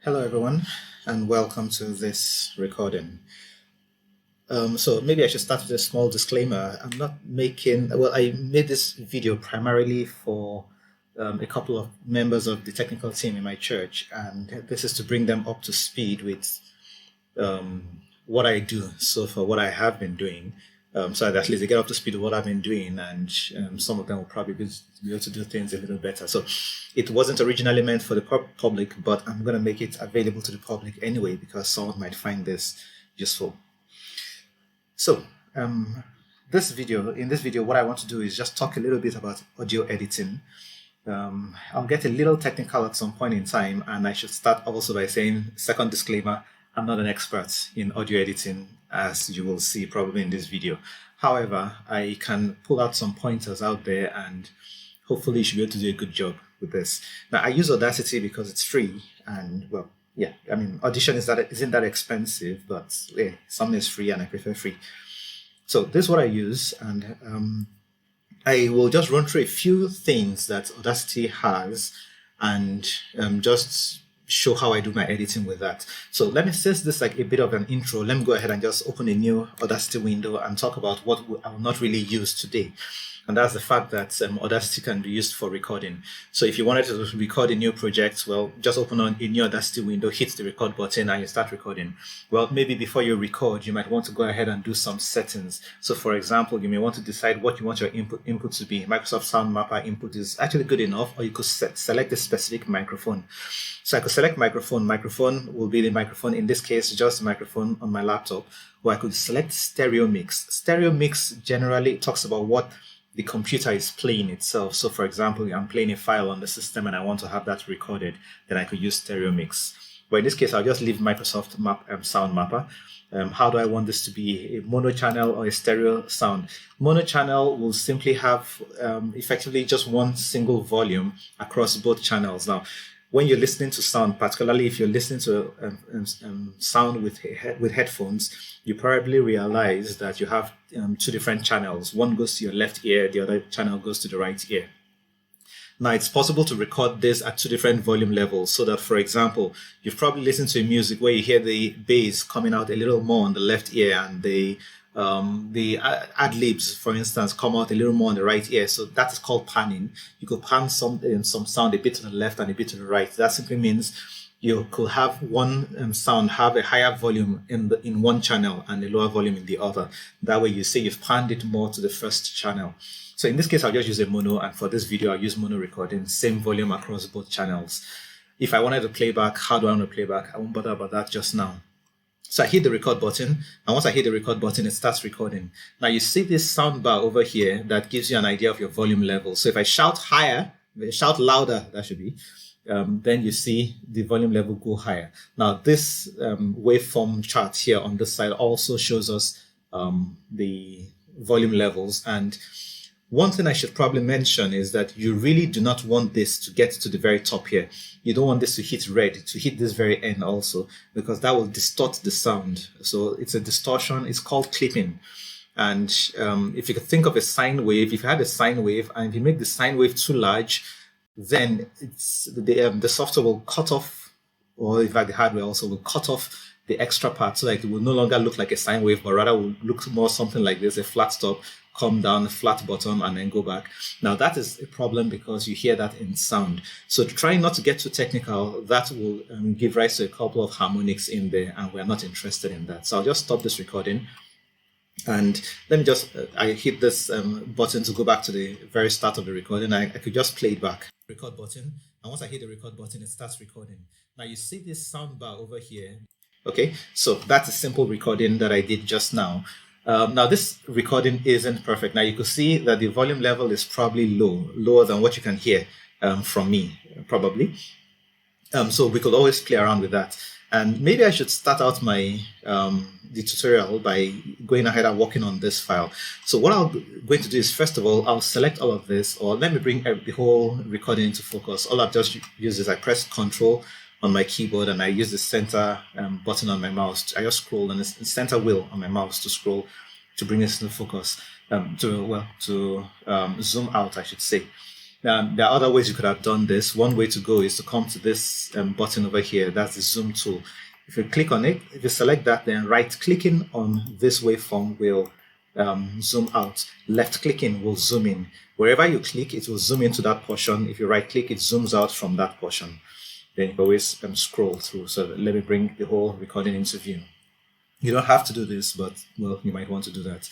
Hello, everyone, and welcome to this recording. So maybe I should start with a small disclaimer. I made this video primarily for a couple of members of the technical team in my church, and this is to bring them up to speed with what I do so far, what I have been doing. So that at least they get up to speed with what I've been doing, and some of them will probably be able to do things a little better. So it wasn't originally meant for the public, but I'm going to make it available to the public anyway because someone might find this useful. So in this video, what I want to do is just talk a little bit about audio editing. I'll get a little technical at some point in time, and I should start also by saying, second disclaimer, I'm not an expert in audio editing, as you will see probably in this video. However, I can pull out some pointers out there, and hopefully you should be able to do a good job with this. Now, I use Audacity because it's free, and well, yeah, I mean, Audition isn't that expensive, but some is free, and I prefer free. So this is what I use, and I will just run through a few things that Audacity has, and just show how I do my editing with that. So let me, since this is like a bit of an intro, let me go ahead and just open a new Audacity window and talk about what I will not really use today. And that's the fact that Audacity can be used for recording. So if you wanted to record a new project, well, just open on a new Audacity window, hit the record button, and you start recording. Well, maybe before you record, you might want to go ahead and do some settings. So for example, you may want to decide what you want your input to be. Microsoft Sound Mapper input is actually good enough, or you could select a specific microphone. So I could select microphone. Microphone will be the microphone, in this case, just the microphone on my laptop, or I could select stereo mix. Stereo mix generally talks about what the computer is playing itself. So for example, I'm playing a file on the system and I want to have that recorded, then I could use stereo mix. But in this case, I'll just leave Microsoft Sound Mapper. How do I want this to be? A mono channel or a stereo sound? Mono channel will simply have effectively just one single volume across both channels. Now, when you're listening to sound, particularly if you're listening to sound with headphones, you probably realize that you have two different channels. One goes to your left ear, the other channel goes to the right ear. Now, it's possible to record this at two different volume levels so that, for example, you've probably listened to music where you hear the bass coming out a little more on the left ear and the ad-libs, for instance, come out a little more on the right ear. So that is called panning. You could pan some sound a bit to the left and a bit to the right. That simply means you could have one sound have a higher volume in one channel and a lower volume in the other. That way you say you've panned it more to the first channel. So in this case, I'll just use a mono, and for this video, I'll use mono recording, same volume across both channels. If I wanted to play back, how do I want to play back? I won't bother about that just now. So I hit the record button, and once I hit the record button, it starts recording. Now you see this sound bar over here that gives you an idea of your volume level. So if I shout higher, shout louder, that should be, then you see the volume level go higher. Now this waveform chart here on this side also shows us the volume levels. And one thing I should probably mention is that you really do not want this to get to the very top here. You don't want this to hit red, to hit this very end also, because that will distort the sound. So it's a distortion. It's called clipping. And if you could think of a sine wave, if you had a sine wave and if you make the sine wave too large, then it's the software will cut off, or in fact the hardware also will cut off the extra part so that it will no longer look like a sine wave, but rather will look more something like this, a flat top, come down, flat bottom, and then go back. Now that is a problem because you hear that in sound. So trying not to get too technical, that will give rise to a couple of harmonics in there, and we're not interested in that. So I'll just stop this recording. And let me just, I hit this button to go back to the very start of the recording. I could just play it back. Record button. And once I hit the record button, it starts recording. Now you see this sound bar over here. Okay, so that's a simple recording that I did just now. Now this recording isn't perfect. Now you could see that the volume level is probably lower than what you can hear from me, probably. So we could always play around with that. And maybe I should start out my the tutorial by going ahead and working on this file. So what I'm going to do is, first of all, I'll select all of this, or let me bring the whole recording into focus. All I've just used is I press Control on my keyboard and I use the center button on my mouse. I just scroll, and it's the center wheel on my mouse to scroll to bring this into focus, to zoom out, I should say. Now, there are other ways you could have done this. One way to go is to come to this button over here. That's the zoom tool. If you click on it, if you select that, then right-clicking on this waveform will zoom out. Left-clicking will zoom in. Wherever you click, it will zoom into that portion. If you right-click, it zooms out from that portion. Then you can always scroll through. So let me bring the whole recording into view. You don't have to do this, but well, you might want to do that.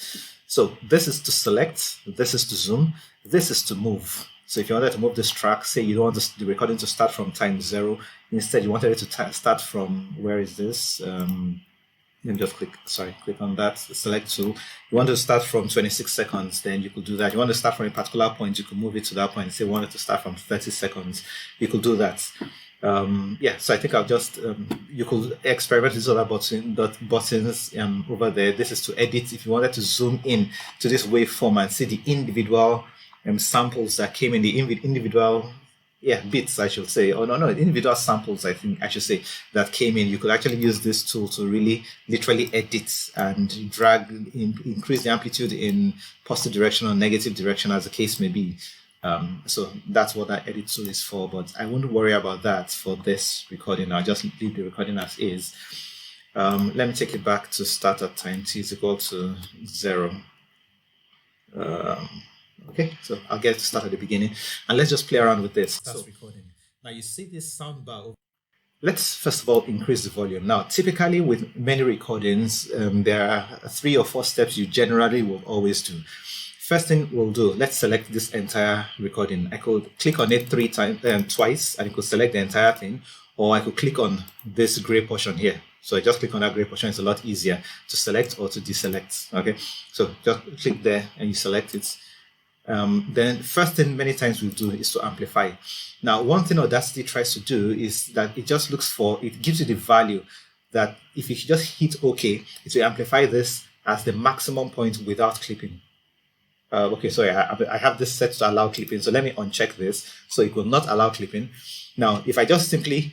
So this is to select, this is to zoom, this is to move. So if you wanted to move this track, say you don't want the recording to start from time 0, instead you wanted it to start from, where is this? Let me just click on that, select tool. You want to start from 26 seconds, then you could do that. You want to start from a particular point, you could move it to that point. Say you wanted to start from 30 seconds, you could do that. So I think I'll just, you could experiment with these other buttons over there. This is to edit. If you wanted to zoom in to this waveform and see the individual samples that came in, the individual bits, I should say, individual samples, I think I should say, that came in, you could actually use this tool to really literally edit and drag, increase the amplitude in positive direction or negative direction, as the case may be. So that's what that edit tool is for, but I won't worry about that for this recording. I'll just leave the recording as is. Let me take it back to start at time t is equal to 0. Okay, so I'll get to start at the beginning, and let's just play around with this. That's recording. Now you see this sound bar. Let's first of all increase the volume. Now, typically with many recordings, there are 3 or 4 steps you generally will always do. First thing we'll do, let's select this entire recording. I could click on it twice, and it could select the entire thing, or I could click on this gray portion here. So I just click on that gray portion. It's a lot easier to select or to deselect. Okay, so just click there and you select it. Then first thing many times we'll do is to amplify. Now, one thing Audacity tries to do is that it just it gives you the value that if you just hit OK, it will amplify this as the maximum point without clipping. Okay, sorry, I have this set to allow clipping. So let me uncheck this. So it will not allow clipping. Now, if I just simply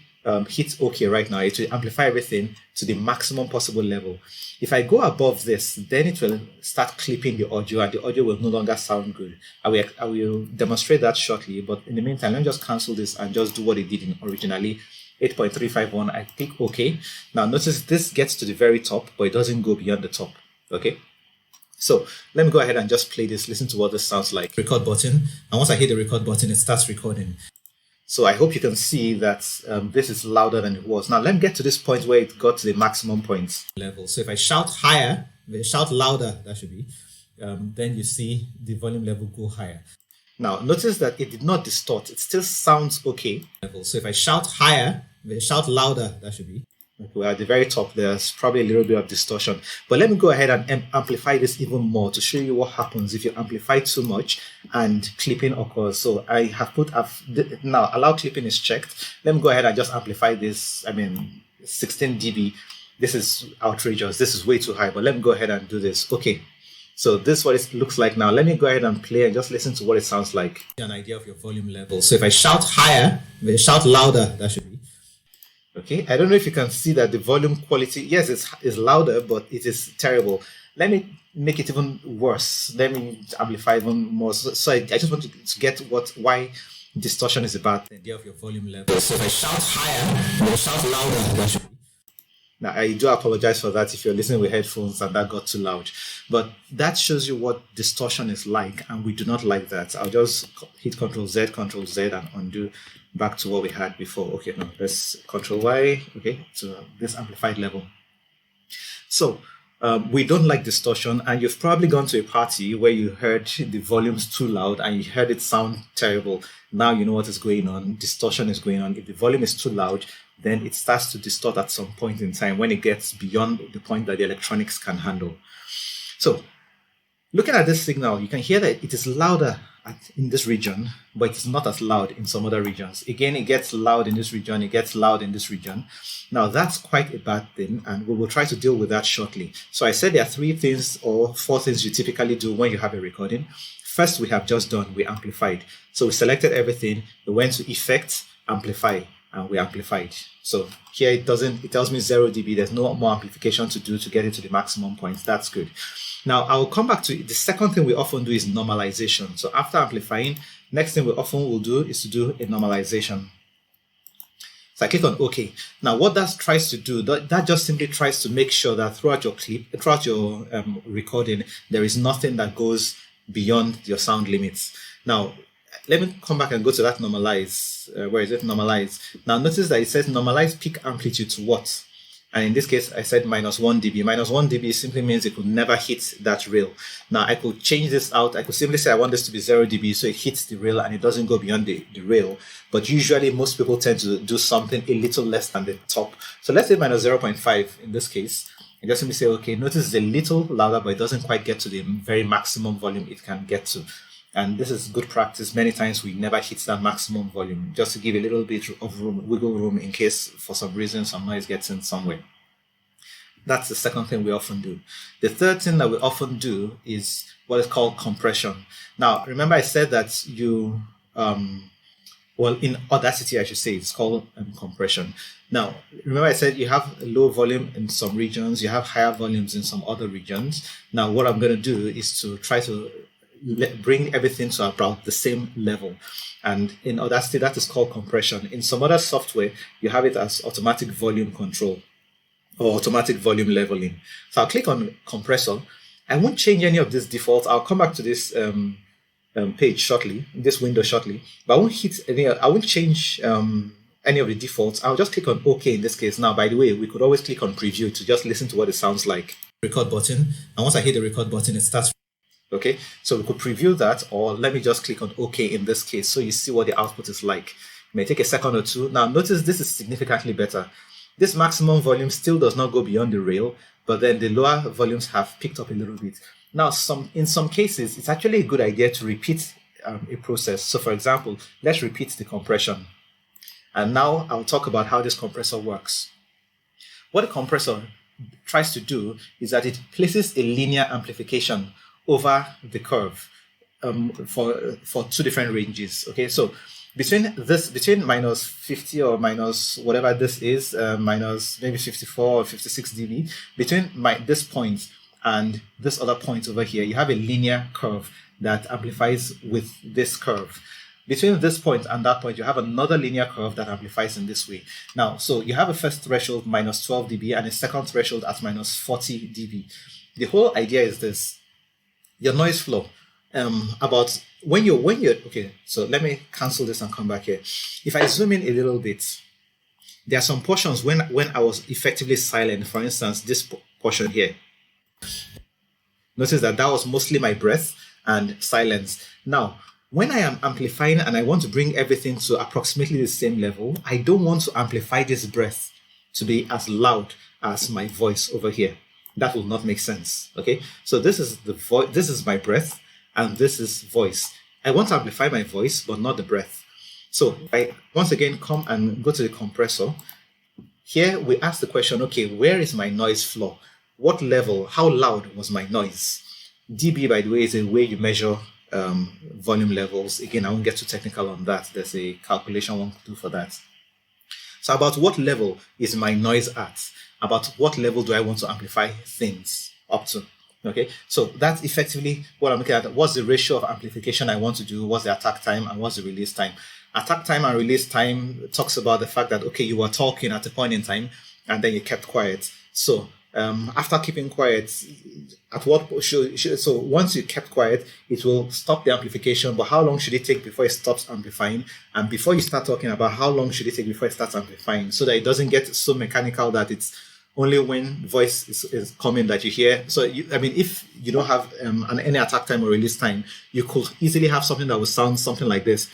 hit OK right now, it will amplify everything to the maximum possible level. If I go above this, then it will start clipping the audio, and the audio will no longer sound good. I will demonstrate that shortly, but in the meantime, let me just cancel this and just do what it did originally. 8.351, I click OK. Now notice this gets to the very top, but it doesn't go beyond the top. Okay. So let me go ahead and just play this, listen to what this sounds like. Record button, and once I hit the record button, it starts recording. So I hope you can see that this is louder than it was. Now let me get to this point where it got to the maximum point level. So if I shout higher, shout louder, that should be, then you see the volume level go higher. Now notice that it did not distort, it still sounds okay. So if I shout higher, shout louder, that should be. We're at the very top, there's probably a little bit of distortion. But let me go ahead and amplify this even more to show you what happens if you amplify too much and clipping occurs. So I have now allow clipping is checked. Let me go ahead and just amplify this. 16 dB. This is outrageous. This is way too high, but let me go ahead and do this. Okay. So this is what it looks like now. Let me go ahead and play and just listen to what it sounds like. An idea of your volume level. So if I shout higher, shout louder, that should be. Okay, I don't know if you can see that the volume quality, yes, it's louder, but it is terrible. Let me make it even worse. Let me amplify even more. So I just want to get why distortion is a bad thing. The idea of your volume level. So if I shout higher, shout louder, that should be. Now, I do apologize for that if you're listening with headphones and that got too loud. But that shows you what distortion is like, and we do not like that. I'll just hit Ctrl Z, and undo back to what we had before. Okay, now let's Ctrl Y, okay, to this amplified level. So we don't like distortion, and you've probably gone to a party where you heard the volumes too loud and you heard it sound terrible. Now you know what is going on. Distortion is going on. If the volume is too loud, then it starts to distort at some point in time when it gets beyond the point that the electronics can handle. So looking at this signal, you can hear that it is louder in this region, but it's not as loud in some other regions. Again, it gets loud in this region, it gets loud in this region. Now that's quite a bad thing, and we will try to deal with that shortly. So I said there are 3 things or 4 things you typically do when you have a recording. First, we have just done, we amplified. So we selected everything, we went to Effect, Amplify, and we amplified. So here it tells me 0 dB. There's no more amplification to do to get it to the maximum point. That's good. Now I'll come back to the second thing we often do is normalization. So after amplifying, Next thing we often will do is to do a normalization. So I click on OK. Now, what that tries to do, that just simply tries to make sure that throughout your clip, throughout your recording, there is nothing that goes beyond your sound limits. Now, let me come back and go to that normalize. Where is it? Normalize. Now, notice that it says normalize peak amplitude to what? And in this case, I said -1 dB. -1 dB simply means it could never hit that rail. Now, I could change this out. I could simply say I want this to be 0 dB, so it hits the rail and it doesn't go beyond the rail. But usually, most people tend to do something a little less than the top. So let's say -0.5 in this case. And just simply say, okay, notice it's a little louder, but it doesn't quite get to the very maximum volume it can get to. And this is good practice. Many times we never hit that maximum volume, just to give a little bit of room, wiggle room, in case for some reason some noise gets in somewhere. That's the second thing we often do. The third thing that we often do is what is called compression. Now, remember I said that you, well, in Audacity, I should say, it's called compression. Now, remember I said you have a low volume in some regions, you have higher volumes in some other regions. Now, what I'm going to do is to try to bring everything to about the same level. And in Audacity, that is called compression. In some other software, you have it as automatic volume control or automatic volume leveling. So I'll click on compressor. I won't change any of these defaults. I'll come back to this page shortly, this window shortly, but I won't hit any, I won't change any of the defaults. I'll just click on OK in this case. Now, by the way, we could always click on preview to just listen to what it sounds like. Record button. And once I hit the record button, it starts. Okay, so we could preview that, or let me just click on OK in this case so you see what the output is like. It may take a second or two. Now, notice this is significantly better. This maximum volume still does not go beyond the rail, but then the lower volumes have picked up a little bit. Now, in some cases, it's actually a good idea to repeat a process. So, for example, let's repeat the compression. And now I'll talk about how this compressor works. What the compressor tries to do is that it places a linear amplification over the curve for two different ranges. Okay, so between -50 or minus whatever this is, minus maybe 54 or 56 dB, between this point and this other point over here, you have a linear curve that amplifies with this curve. Between this point and that point, you have another linear curve that amplifies in this way. Now, so you have a first threshold -12 dB and a second threshold at -40 dB. The whole idea is this. Your noise floor, about when you're okay, so let me cancel this and come back here. If I zoom in a little bit, there are some portions when I was effectively silent. For instance, this portion here. Notice that was mostly my breath and silence. Now, when I am amplifying and I want to bring everything to approximately the same level, I don't want to amplify this breath to be as loud as my voice over here. That will not make sense. Okay, so this is the voice, this is my breath, and this is voice. I want to amplify my voice, but not the breath. So I once again come and go to the compressor. Here we ask the question, okay, where is my noise floor? What level, how loud was my noise? dB, by the way, is a way you measure volume levels. Again, I won't get too technical on that. There's a calculation one could do for that. So about what level is my noise at? About what level do I want to amplify things up to? Okay, so that's effectively what I'm looking at. What's the ratio of amplification I want to do? What's the attack time and what's the release time? Attack time and release time talks about the fact that, okay, you were talking at a point in time and then you kept quiet. So after keeping quiet, at what so once you kept quiet, it will stop the amplification. But how long should it take before it stops amplifying? And before you start talking about how long should it take before it starts amplifying, so that it doesn't get so mechanical that it's only when voice is coming that you hear. So I mean, if you don't have any attack time or release time, you could easily have something that will sound something like this.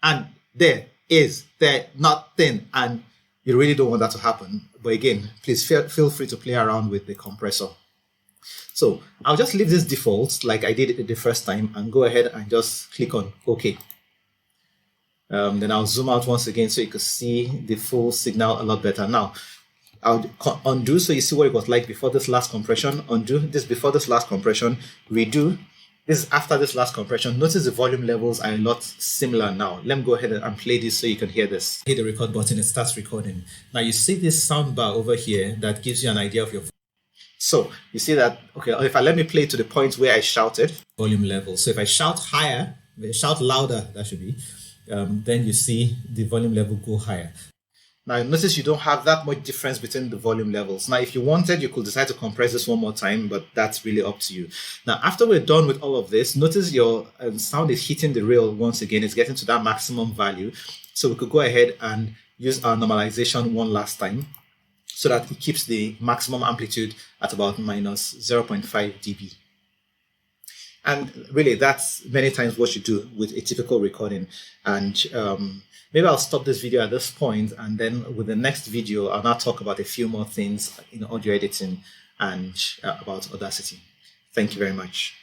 And there nothing, and you really don't want that to happen. But again, please feel free to play around with the compressor. So I'll just leave this default like I did it the first time and go ahead and just click on OK. Then I'll zoom out once again so you can see the full signal a lot better. Now, I'll undo so you see what it was like before this last compression. Undo this before this last compression. Redo. This is after this last compression. Notice the volume levels are a lot similar now. Let me go ahead and play this so you can hear this. Hit the record button, it starts recording. Now you see this sound bar over here that gives you an idea of your voice. So you see that, okay, if I let me play to the point where I shouted, volume level. So if I shout higher, shout louder, that should be, then you see the volume level go higher. Now, notice you don't have that much difference between the volume levels. Now, if you wanted, you could decide to compress this one more time, but that's really up to you. Now, after we're done with all of this, notice your sound is hitting the rail once again. It's getting to that maximum value. So we could go ahead and use our normalization one last time so that it keeps the maximum amplitude at about minus 0.5 dB. And really, that's many times what you do with a typical recording. And maybe I'll stop this video at this point, and then with the next video, I'll now talk about a few more things in audio editing and about Audacity. Thank you very much.